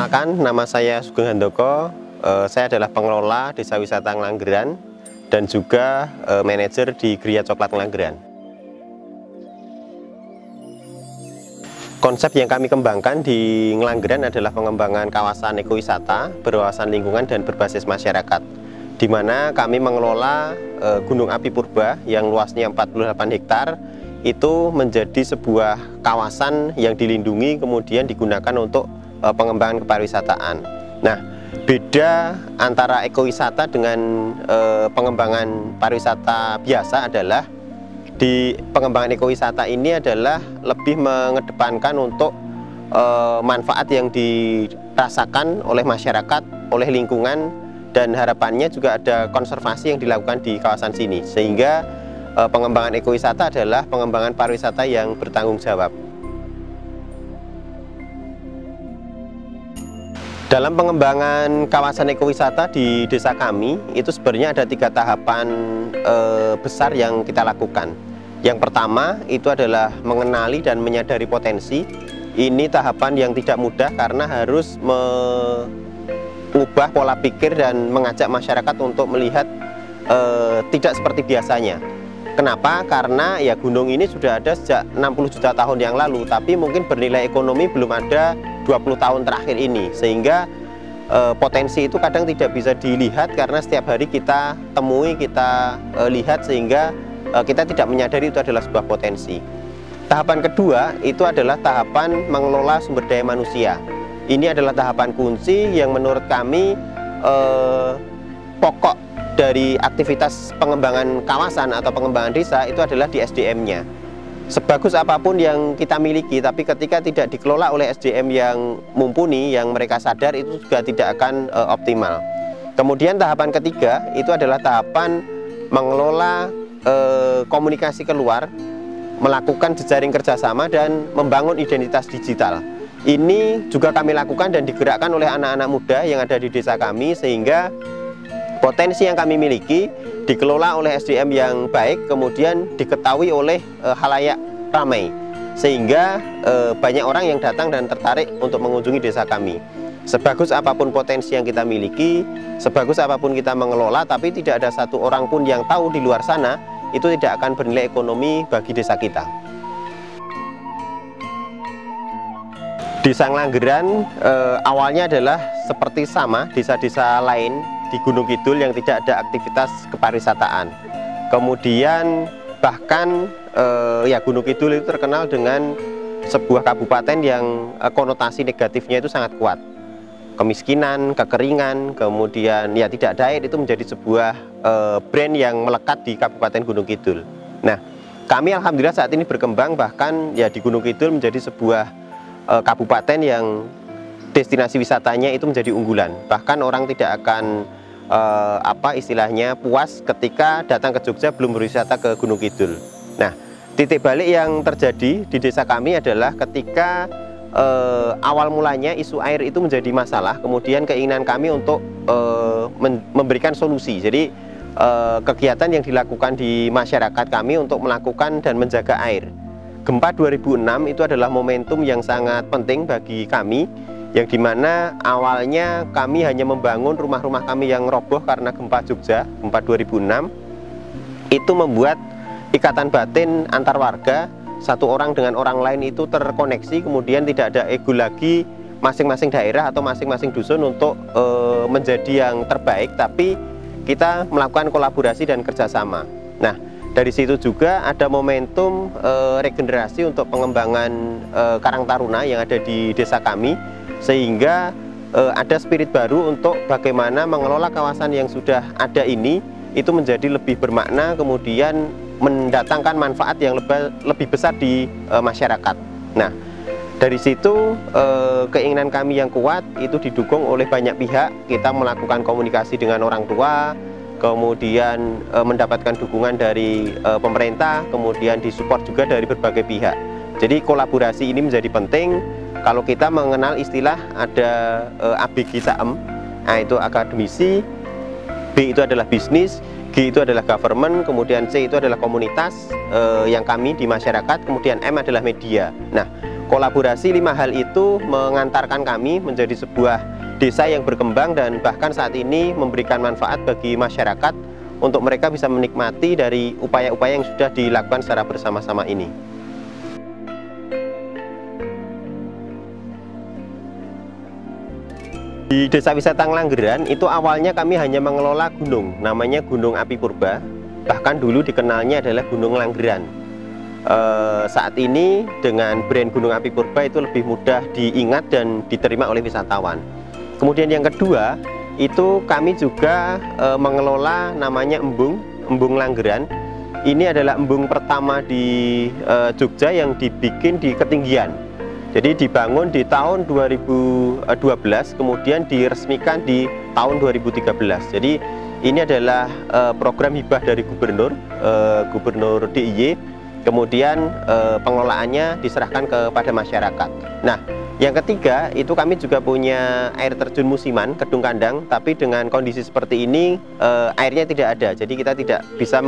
Perkenalkan, nama saya Sugeng Handoko. Saya adalah pengelola Desa Wisata Ngelanggeran dan juga manajer di Gria Coklat Ngelanggeran. Konsep yang kami kembangkan di Ngelanggeran adalah pengembangan kawasan ekowisata berwawasan lingkungan dan berbasis masyarakat, di mana kami mengelola Gunung Api Purba yang luasnya 48 hektar itu menjadi sebuah kawasan yang dilindungi kemudian digunakan untuk pengembangan kepariwisataan. Nah, beda antara ekowisata dengan pengembangan pariwisata biasa adalah di pengembangan ekowisata ini adalah lebih mengedepankan untuk manfaat yang dirasakan oleh masyarakat, oleh lingkungan, dan harapannya juga ada konservasi yang dilakukan di kawasan sini, sehingga pengembangan ekowisata adalah pengembangan pariwisata yang bertanggung jawab. Dalam pengembangan kawasan ekowisata di desa kami, itu sebenarnya ada 3 tahapan besar yang kita lakukan. Yang pertama, itu adalah mengenali dan menyadari potensi. Ini tahapan yang tidak mudah karena harus mengubah pola pikir dan mengajak masyarakat untuk melihat tidak seperti biasanya. Kenapa? Karena ya gunung ini sudah ada sejak 60 juta tahun yang lalu, tapi mungkin bernilai ekonomi belum ada 20 tahun terakhir ini, sehingga potensi itu kadang tidak bisa dilihat karena setiap hari kita temui, kita lihat, sehingga kita tidak menyadari itu adalah sebuah potensi. Tahapan kedua itu adalah tahapan mengelola sumber daya manusia. Ini adalah tahapan kunci yang menurut kami pokok dari aktivitas pengembangan kawasan atau pengembangan desa itu adalah di SDM-nya. Sebagus apapun yang kita miliki, tapi ketika tidak dikelola oleh SDM yang mumpuni, yang mereka sadar, itu juga tidak akan optimal. Kemudian tahapan ketiga itu adalah tahapan mengelola komunikasi keluar, melakukan jejaring kerjasama dan membangun identitas digital. Ini juga kami lakukan dan digerakkan oleh anak-anak muda yang ada di desa kami, sehingga potensi yang kami miliki dikelola oleh SDM yang baik, kemudian diketahui oleh halayak ramai, sehingga banyak orang yang datang dan tertarik untuk mengunjungi desa kami. Sebagus apapun potensi yang kita miliki, sebagus apapun kita mengelola, tapi tidak ada satu orang pun yang tahu di luar sana, itu tidak akan bernilai ekonomi bagi desa kita. Desa Ngelanggeran awalnya adalah seperti sama desa-desa lain di Gunung Kidul yang tidak ada aktivitas kepariwisataan. Kemudian bahkan ya Gunung Kidul itu terkenal dengan sebuah kabupaten yang konotasi negatifnya itu sangat kuat. Kemiskinan, kekeringan, kemudian ya tidak ada air, itu menjadi sebuah brand yang melekat di Kabupaten Gunung Kidul. Nah, kami alhamdulillah saat ini berkembang, bahkan ya di Gunung Kidul menjadi sebuah kabupaten yang destinasi wisatanya itu menjadi unggulan. Bahkan orang tidak akan istilahnya puas ketika datang ke Jogja belum berwisata ke Gunung Kidul. Nah, titik balik yang terjadi di desa kami adalah ketika awal mulanya isu air itu menjadi masalah, kemudian keinginan kami untuk memberikan solusi. Jadi kegiatan yang dilakukan di masyarakat kami untuk melakukan dan menjaga air. Gempa 2006 itu adalah momentum yang sangat penting bagi kami, yang dimana awalnya kami hanya membangun rumah-rumah kami yang roboh karena gempa Jogja, gempa 2006. Itu membuat ikatan batin antar warga, satu orang dengan orang lain itu terkoneksi, kemudian tidak ada ego lagi masing-masing daerah atau masing-masing dusun untuk menjadi yang terbaik, tapi kita melakukan kolaborasi dan kerjasama. Nah, dari situ juga ada momentum regenerasi untuk pengembangan Karang Taruna yang ada di desa kami, sehingga ada spirit baru untuk bagaimana mengelola kawasan yang sudah ada ini itu menjadi lebih bermakna, kemudian mendatangkan manfaat yang lebih besar di masyarakat. Nah, dari situ keinginan kami yang kuat itu didukung oleh banyak pihak. Kita melakukan komunikasi dengan orang tua, kemudian mendapatkan dukungan dari pemerintah, kemudian disupport juga dari berbagai pihak. Jadi kolaborasi ini menjadi penting. Kalau kita mengenal istilah ada ABG SAEM, nah itu akademisi, B itu adalah bisnis, G itu adalah government, kemudian C itu adalah komunitas yang kami di masyarakat, kemudian M adalah media. Nah, kolaborasi 5 hal itu mengantarkan kami menjadi sebuah desa yang berkembang dan bahkan saat ini memberikan manfaat bagi masyarakat untuk mereka bisa menikmati dari upaya-upaya yang sudah dilakukan secara bersama-sama ini. Di Desa Wisata Ngelanggeran itu awalnya kami hanya mengelola gunung, namanya Gunung Api Purba, bahkan dulu dikenalnya adalah Gunung Langgeran. Saat ini dengan brand Gunung Api Purba itu lebih mudah diingat dan diterima oleh wisatawan. Kemudian yang kedua, itu kami juga mengelola namanya Embung Langgeran. Ini adalah embung pertama di Jogja yang dibikin di ketinggian. Jadi dibangun di tahun 2012, kemudian diresmikan di tahun 2013. Jadi ini adalah program hibah dari Gubernur DIY. Kemudian pengelolaannya diserahkan kepada masyarakat. Nah, yang ketiga itu kami juga punya air terjun musiman Kedung Kandang, tapi dengan kondisi seperti ini airnya tidak ada, jadi kita tidak bisa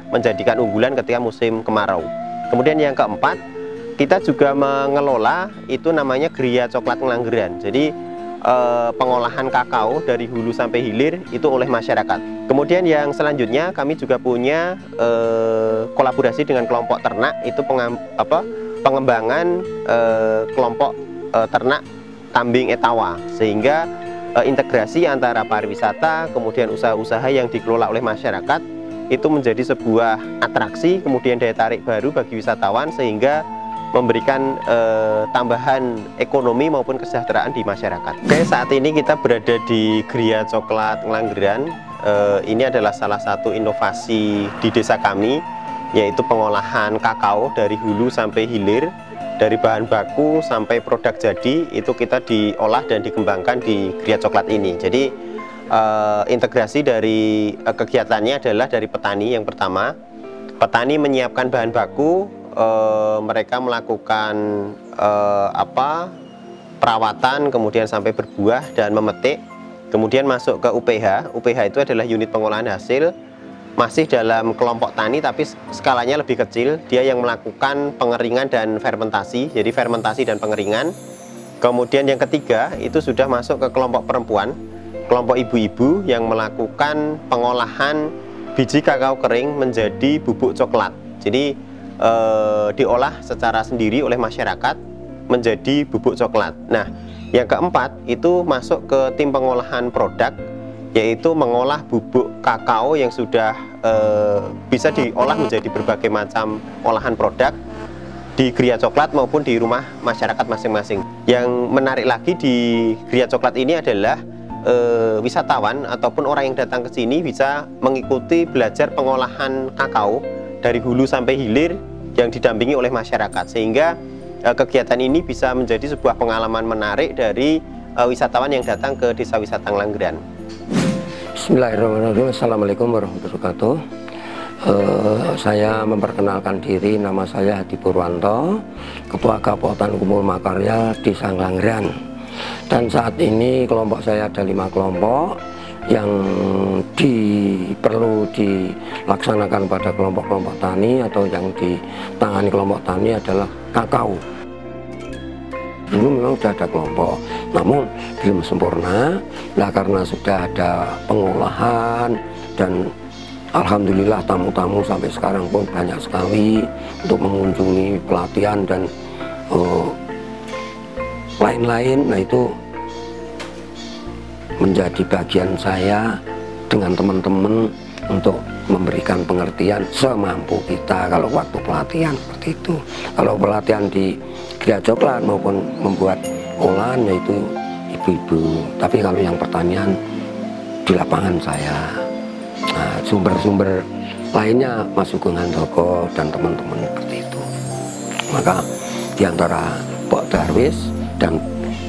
menjadikan unggulan ketika musim kemarau. Kemudian yang keempat, kita juga mengelola itu namanya Geria Coklat Ngelanggeran. Jadi pengolahan kakao dari hulu sampai hilir itu oleh masyarakat. Kemudian yang selanjutnya kami juga punya kolaborasi dengan kelompok ternak, itu pengembangan kelompok ternak kambing etawa, sehingga integrasi antara pariwisata kemudian usaha-usaha yang dikelola oleh masyarakat itu menjadi sebuah atraksi kemudian daya tarik baru bagi wisatawan, sehingga memberikan tambahan ekonomi maupun kesejahteraan di masyarakat. Oke, saat ini kita berada di Geria Coklat Ngelanggeran. Ini adalah salah satu inovasi di desa kami, yaitu pengolahan kakao dari hulu sampai hilir, dari bahan baku sampai produk jadi, itu kita diolah dan dikembangkan di Geria Coklat ini. Jadi integrasi dari kegiatannya adalah dari petani. Yang pertama, petani menyiapkan bahan baku, mereka melakukan perawatan, kemudian sampai berbuah dan memetik, kemudian masuk ke UPH. UPH itu adalah unit pengolahan hasil, masih dalam kelompok tani tapi skalanya lebih kecil. Dia yang melakukan pengeringan dan fermentasi, jadi fermentasi dan pengeringan. Kemudian yang ketiga itu sudah masuk ke kelompok perempuan, kelompok ibu-ibu yang melakukan pengolahan biji kakao kering menjadi bubuk coklat. Jadi diolah secara sendiri oleh masyarakat menjadi bubuk coklat. Nah, yang keempat itu masuk ke tim pengolahan produk, yaitu mengolah bubuk kakao yang sudah bisa diolah menjadi berbagai macam olahan produk di Geria Coklat maupun di rumah masyarakat masing-masing. Yang menarik lagi di Geria Coklat ini adalah wisatawan ataupun orang yang datang ke sini bisa mengikuti belajar pengolahan kakao dari hulu sampai hilir yang didampingi oleh masyarakat, sehingga kegiatan ini bisa menjadi sebuah pengalaman menarik dari wisatawan yang datang ke Desa Wisata Ngelanggeran. Bismillahirrahmanirrahim. Assalamualaikum warahmatullahi wabarakatuh. Saya memperkenalkan diri, nama saya Hadi Purwanto, Ketua Kapotan Kumpul Makarya Desa Ngelanggeran. Dan saat ini kelompok saya ada 5 kelompok yang perlu dilaksanakan pada kelompok-kelompok tani atau yang ditangani kelompok tani adalah kakao. Dulu memang sudah ada kelompok, namun belum sempurna. Nah, karena sudah ada pengolahan dan alhamdulillah tamu-tamu sampai sekarang pun banyak sekali untuk mengunjungi pelatihan dan lain-lain. Nah, itu menjadi bagian saya dengan teman-teman untuk memberikan pengertian semampu kita kalau waktu pelatihan seperti itu. Kalau pelatihan di Geria Coklat maupun membuat olahan, yaitu ibu-ibu. Tapi kalau yang pertanian di lapangan saya. Nah, sumber-sumber lainnya Mas Sugeng Handoko dan teman-teman seperti itu. Maka diantara Pak Darwis dan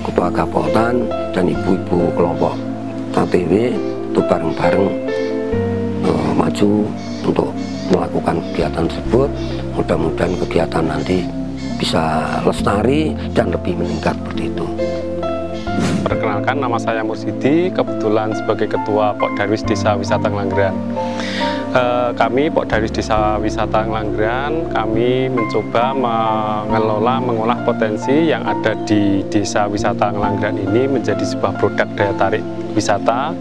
Ketua Kapotan dan ibu-ibu kelompok KTW itu bareng-bareng maju untuk melakukan kegiatan tersebut. Mudah-mudahan kegiatan nanti bisa lestari dan lebih meningkat seperti itu. Perkenalkan, nama saya Mursidi, kebetulan sebagai Ketua Pok Darwis Desa Wisata Ngelanggeran. Kami Pokdaris Desa Wisata Ngelanggeran, kami mencoba mengolah potensi yang ada di Desa Wisata Ngelanggeran ini menjadi sebuah produk daya tarik wisata,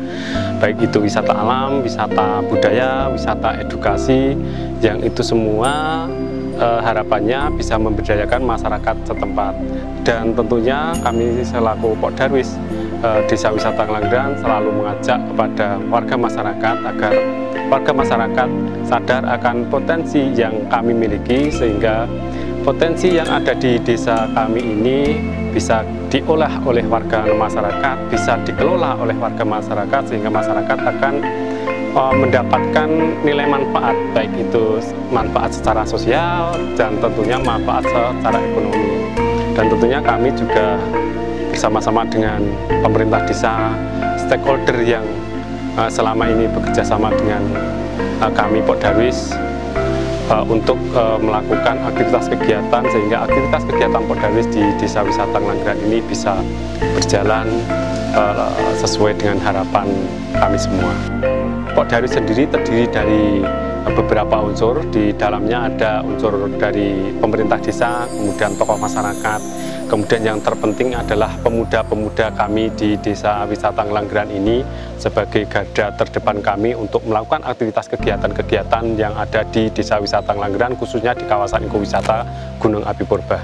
baik itu wisata alam, wisata budaya, wisata edukasi, yang itu semua harapannya bisa memberdayakan masyarakat setempat. Dan tentunya kami selaku Pokdarwis Desa Wisata Ngelanggeran selalu mengajak kepada warga masyarakat agar warga masyarakat sadar akan potensi yang kami miliki, sehingga potensi yang ada di desa kami ini bisa diolah oleh warga masyarakat, bisa dikelola oleh warga masyarakat, sehingga masyarakat akan mendapatkan nilai manfaat, baik itu manfaat secara sosial dan tentunya manfaat secara ekonomi. Dan tentunya kami juga bersama-sama dengan pemerintah desa, stakeholder yang selama ini bekerja sama dengan kami Pokdarwis untuk melakukan aktivitas kegiatan, sehingga aktivitas kegiatan Pokdarwis di Desa Wisata Ngelanggeran ini bisa berjalan sesuai dengan harapan kami semua. Pokdarwis sendiri terdiri dari beberapa unsur, di dalamnya ada unsur dari pemerintah desa, kemudian tokoh masyarakat, kemudian yang terpenting adalah pemuda-pemuda kami di Desa Wisata Ngelanggeran ini sebagai garda terdepan kami untuk melakukan aktivitas kegiatan-kegiatan yang ada di Desa Wisata Ngelanggeran, khususnya di kawasan ekowisata Gunung Api Purba.